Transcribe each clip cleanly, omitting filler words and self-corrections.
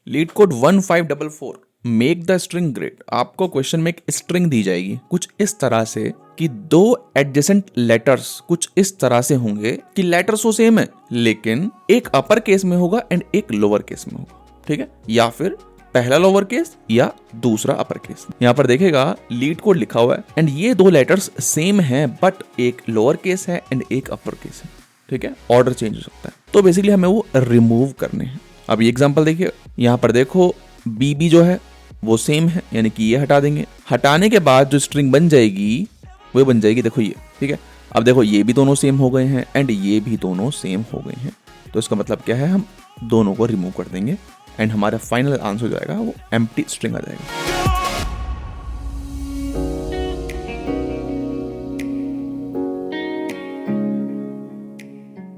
Leet code 1544 make the string great. आपको question में एक स्ट्रिंग दी जाएगी कुछ इस तरह से कि दो एडजेसेंट लेटर्स कुछ इस तरह से होंगे कि लेटर्स तो सेम है लेकिन एक अपर केस में होगा एंड एक लोअर केस में होगा, ठीक है, या फिर पहला लोअर केस या दूसरा अपर केस। यहाँ पर देखेगा लीड कोड लिखा हुआ है एंड ये दो लेटर्स सेम हैं बट एक लोअर केस है एंड एक अपर केस है, ठीक है, ऑर्डर चेंज हो सकता है। तो बेसिकली हमें वो रिमूव करने हैं। अब ये एग्जांपल देखिए, यहाँ पर देखो बीबी जो है वो सेम है यानी कि ये हटा देंगे। हटाने के बाद जो स्ट्रिंग बन जाएगी वो बन जाएगी देखो ये, ठीक है। अब देखो ये भी दोनों सेम हो गए हैं एंड ये भी दोनों सेम हो गए हैं। तो इसका मतलब क्या है, हम दोनों को रिमूव कर देंगे एंड हमारा फाइनल आंसर जो आएगा वो एम्प्टी स्ट्रिंग आ जाएगा।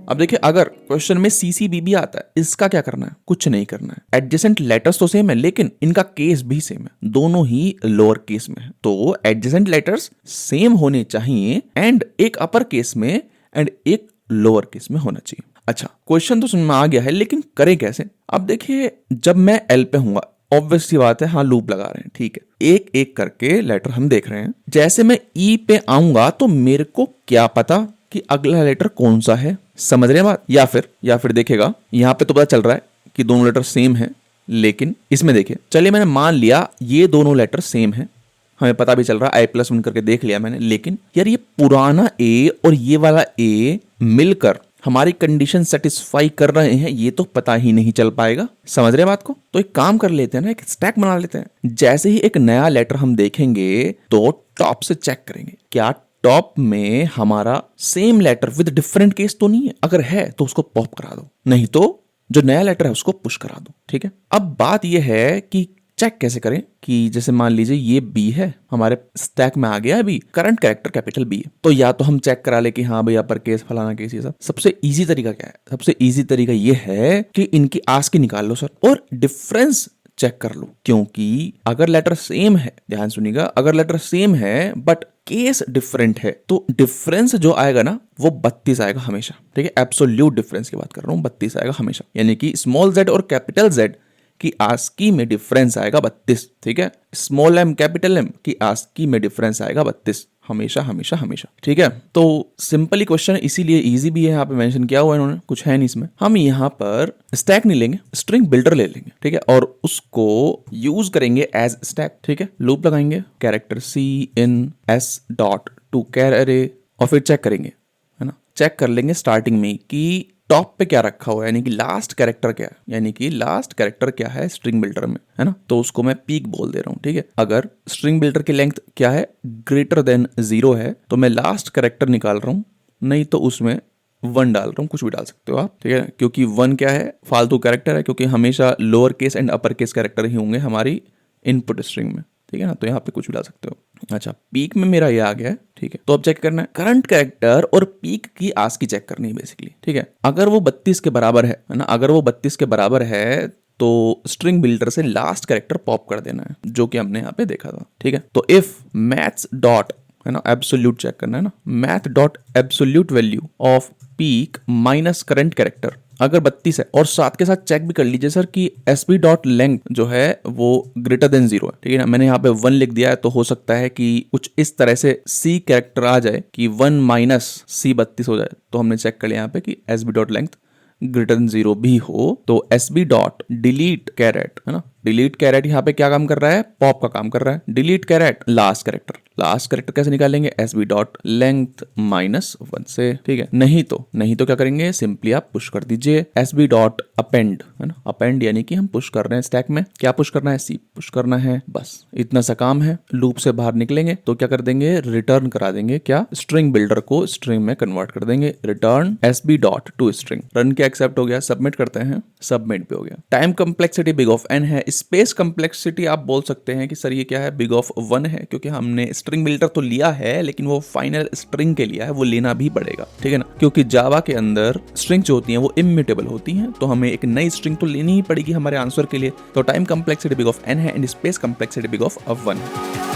अब देखिए अगर क्वेश्चन में CCBB आता है, इसका क्या करना है, कुछ नहीं करना है। एडजेसेंट लेटर्स तो सेम है लेकिन इनका केस भी सेम है, दोनों ही लोअर केस में है। तो एडजेसेंट लेटर्स सेम होने चाहिए एंड एक अपर केस में एंड एक लोअर केस में होना चाहिए। अच्छा, क्वेश्चन तो समझ में आ गया है लेकिन करें कैसे। अब देखिए जब मैं L पे हूंगा, ऑब्वियस सी बात है, हाँ लूप लगा रहे हैं, ठीक है, एक एक करके लेटर हम देख रहे हैं। जैसे मैं E पे आऊंगा तो मेरे को क्या पता कि अगला लेटर कौन सा है, समझ रहे हैं बात। या फिर देखेगा यहाँ पे तो पता चल रहा है कि दोनों लेटर सेम है लेकिन इसमें देखिए, चलिए मैंने मान लिया ये दोनों लेटर सेम है, हमें पता भी चल रहा है I+1 करके देख लिया मैंने, लेकिन यार ये पुराना A और ये वाला A मिलकर हमारी कंडीशन सेटिस्फाई कर रहे हैं, ये तो पता ही नहीं चल पाएगा। समझ रहे बात को। तो एक काम कर लेते हैं ना, एक स्टैक बना लेते हैं। जैसे ही एक नया लेटर हम देखेंगे तो टॉप से चेक करेंगे क्या टॉप में हमारा same letter with different case तो नहीं है। अगर है तो उसको पॉप करा दो, नहीं तो जो नया लेटर है उसको पुश करा दो, ठीक है। अब बात यह है कि चेक कैसे करें कि जैसे मान लीजिए ये B है, हमारे स्टैक में आ गया है B, current character capital B है, तो या तो हम चेक करा ले कि हाँ भाई अपर केस फलाना केस ये सब। सबसे इजी तरीका क्या है, सबसे इजी तरीका ये है कि इनकी आस्की निकाल लो सर और डिफरेंस चेक कर लो, क्योंकि अगर लेटर सेम है, ध्यान सुनिएगा, अगर लेटर सेम है बट केस डिफरेंट है तो डिफरेंस जो आएगा ना वो 32 आएगा हमेशा, ठीक है। एब्सोल्यूट डिफरेंस की बात कर रहा हूँ, 32 आएगा हमेशा, यानी कि स्मॉल z और कैपिटल Z की आस्की में डिफरेंस आएगा 32, ठीक है। स्मॉल m कैपिटल M की आस्की में डिफरेंस आएगा 32 हमेशा हमेशा हमेशा, ठीक है। तो सिंपली क्वेश्चन इसीलिए इजी भी है, यहाँ पे मेंशन किया हुआ है इन्होंने, कुछ है नहीं इसमें। हम यहाँ पर स्टैक नहीं लेंगे, स्ट्रिंग बिल्डर ले लेंगे, ठीक है, और उसको यूज करेंगे एज स्टैक, ठीक है। लूप लगाएंगे character C in S dot to char array और फिर चेक करेंगे, है ना, चेक कर लेंगे स्टार्टिंग में कि टॉप पे क्या रखा हुआ है, यानी कि लास्ट कैरेक्टर क्या है, यानी कि लास्ट कैरेक्टर क्या है स्ट्रिंग बिल्डर में, है ना। तो उसको मैं पीक बोल दे रहा हूँ, ठीक है। अगर स्ट्रिंग बिल्डर की लेंथ क्या है, ग्रेटर देन 0 है, तो मैं लास्ट कैरेक्टर निकाल रहा हूँ, नहीं तो उसमें 1 डाल रहा हूँ, कुछ भी डाल सकते हो आप, ठीक है, क्योंकि 1 क्या है, फालतू कैरेक्टर है, क्योंकि हमेशा lower case and upper case character ही होंगे हमारी इनपुट स्ट्रिंग में, ठीक है ना। तो यहाँ पे कुछ भी डाल सकते हो। अच्छा, पीक में मेरा ये आ गया है, ठीक है। तो अब चेक करना है करंट कैरेक्टर और पीक की आस्की चेक करनी है बेसिकली, ठीक है। अगर वो 32 के बराबर है ना, अगर वो 32 के बराबर है तो स्ट्रिंग बिल्डर से लास्ट कैरेक्टर पॉप कर देना है, जो कि हमने यहाँ पे देखा था, ठीक है। तो इफ मैथ्स डॉट, है ना, एब्सोल्यूट चेक करना है ना, math dot absolute value off peak minus current character अगर 32 है, और साथ के साथ चेक भी कर लीजिए सर कि SB डॉट लेंथ जो है वो ग्रेटर देन 0 है, ठीक है ना। मैंने यहाँ पे 1 लिख दिया है, तो हो सकता है कि कुछ इस तरह से C कैरेक्टर आ जाए कि 1 माइनस C 32 हो जाए। तो हमने चेक कर लिया यहाँ पे कि SB dot length greater than 0 भी हो तो SB डॉट डिलीट कैरेट, है ना, डिलीट कैरेट यहाँ पे क्या काम कर रहा है, पॉप का काम कर रहा है। डिलीट कैरेट लास्ट कैरेक्टर कैसे निकालेंगे, SB डॉट लेंथ माइनस 1 से, ठीक है। नहीं तो क्या करेंगे, सिंपली आप पुश कर दीजिए SB डॉट अपेंड, है ना, अपेंड यानी कि हम पुश कर रहे हैं स्टैक में, क्या पुश करना है, C पुश करना है, बस इतना सा काम है। लूप से बाहर निकलेंगे तो क्या कर देंगे, रिटर्न करा देंगे, क्या, स्ट्रिंग बिल्डर को स्ट्रिंग में कन्वर्ट कर देंगे, return SB dot to string. Run क्या एक्सेप्ट हो गया, सबमिट करते हैं, सबमिट भी हो गया। Time complexity big of n है, स्पेस कम्प्लेक्सिटी आप बोल सकते हैं कि सर ये क्या है, बिग ऑफ 1 है, क्योंकि हमने स्ट्रिंग बिल्डर तो लिया है लेकिन वो फाइनल स्ट्रिंग के लिया है, वो लेना भी पड़ेगा, ठीक है ना, क्योंकि जावा के अंदर स्ट्रिंग जो होती हैं वो इम्यूटेबल होती हैं, तो हमें एक नई स्ट्रिंग तो लेनी ही पड़ेगी हमारे आंसर के लिए। तो time complexity big of n है and space complexity big of 1 है।